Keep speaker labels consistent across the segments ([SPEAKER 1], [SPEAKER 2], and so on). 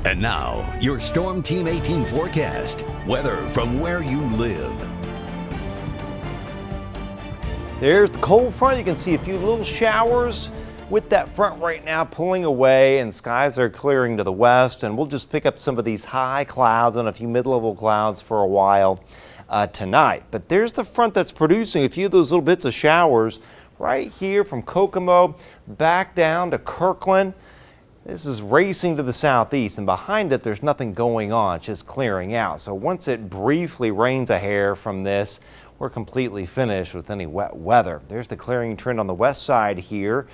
[SPEAKER 1] And now, your Storm Team 18 forecast. Weather from where you live.
[SPEAKER 2] There's the cold front. You can see a few little showers with that front right now pulling away, and skies are clearing to the west. And we'll just pick up some of these high clouds and a few mid-level clouds for a while tonight. But there's the front that's producing a few of those little bits of showers right here from Kokomo back down to Kirkland. This is racing to the southeast, and behind it there's nothing going on, it's just clearing out. So once it briefly rains a hair from this, we're completely finished with any wet weather. There's the clearing trend on the west side here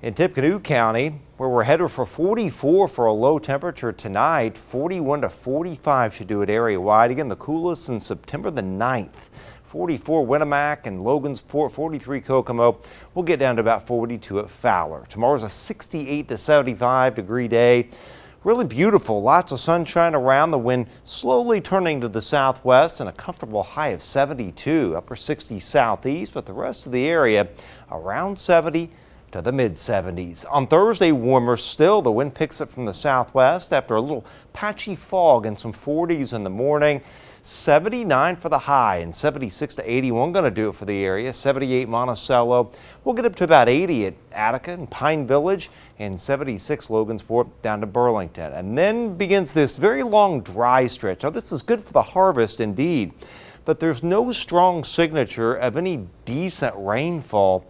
[SPEAKER 2] in Tippecanoe County, where we're headed for 44 for a low temperature tonight. 41 to 45 should do it area-wide. Again, the coolest since September the 9th. 44 Winnemac and Logansport, 43 Kokomo. We'll get down to about 42 at Fowler. Tomorrow's a 68 to 75 degree day. Really beautiful, lots of sunshine around, the wind slowly turning to the southwest, and a comfortable high of 72, upper 60 southeast, but the rest of the area around 70 to the mid-70s. On Thursday, warmer still. The wind picks up from the southwest after a little patchy fog and some 40s in the morning. 79 for the high and 76 to 81 going to do it for the area. 78 Monticello. We'll get up to about 80 at Attica and Pine Village, and 76 Logansport down to Burlington. And then begins this very long dry stretch. Now this is good for the harvest indeed, but there's no strong signature of any decent rainfall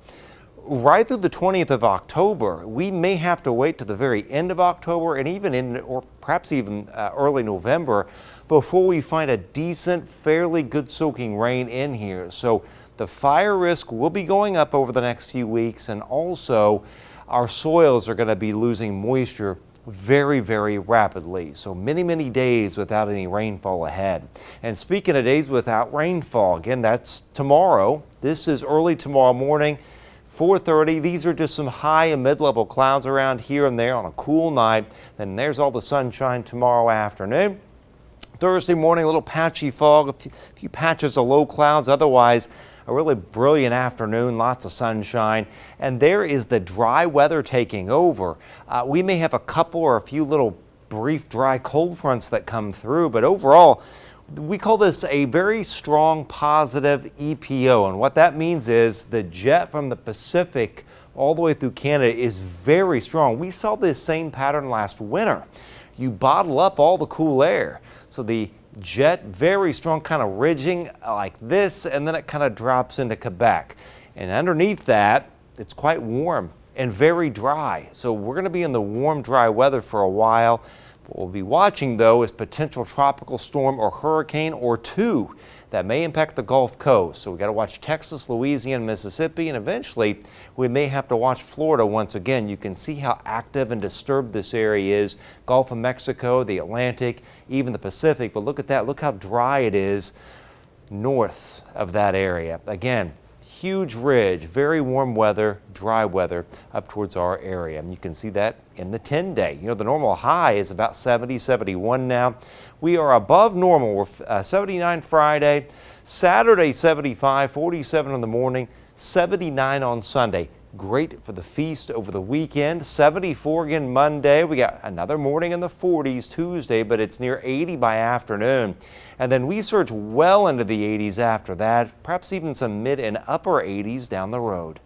[SPEAKER 2] right through the 20th of October. We may have to wait to the very end of October and even in, or perhaps even early November, before we find a decent, fairly good soaking rain in here. So the fire risk will be going up over the next few weeks, and also our soils are going to be losing moisture very, very rapidly. So many days without any rainfall ahead. And speaking of days without rainfall, again, that's tomorrow. This is early tomorrow morning. 4:30, these are just some high and mid-level clouds around here and there on a cool night. Then there's all the sunshine tomorrow afternoon. Thursday morning, a little patchy fog, a few patches of low clouds. Otherwise, a really brilliant afternoon, lots of sunshine. And there is the dry weather taking over. We may have a couple or a few little brief dry cold fronts that come through, but overall, we call this a very strong positive EPO, and what that means is the jet from the Pacific all the way through Canada is very strong. We saw this same pattern last winter. You bottle up all the cool air, so the jet very strong, kind of ridging like this, and then it kind of drops into Quebec, and underneath that it's quite warm and very dry. So we're going to be in the warm, dry weather for a while. What we'll be watching, though, is potential tropical storm or hurricane or two that may impact the Gulf Coast. So we got to watch Texas, Louisiana, Mississippi, and eventually we may have to watch Florida once again. You can see how active and disturbed this area is. Gulf of Mexico, the Atlantic, even the Pacific. But look at that. Look how dry it is north of that area. Again, huge ridge, very warm weather, dry weather up towards our area. And you can see that in the 10-day. You know, the normal high is about 70, 71 now. We are above normal. We're 79 Friday, Saturday 75, 47 in the morning, 79 on Sunday. Great for the feast over the weekend. 74 again Monday. We got another morning in the 40s Tuesday, but it's near 80 by afternoon. And then we surge well into the 80s after that, perhaps even some mid and upper 80s down the road.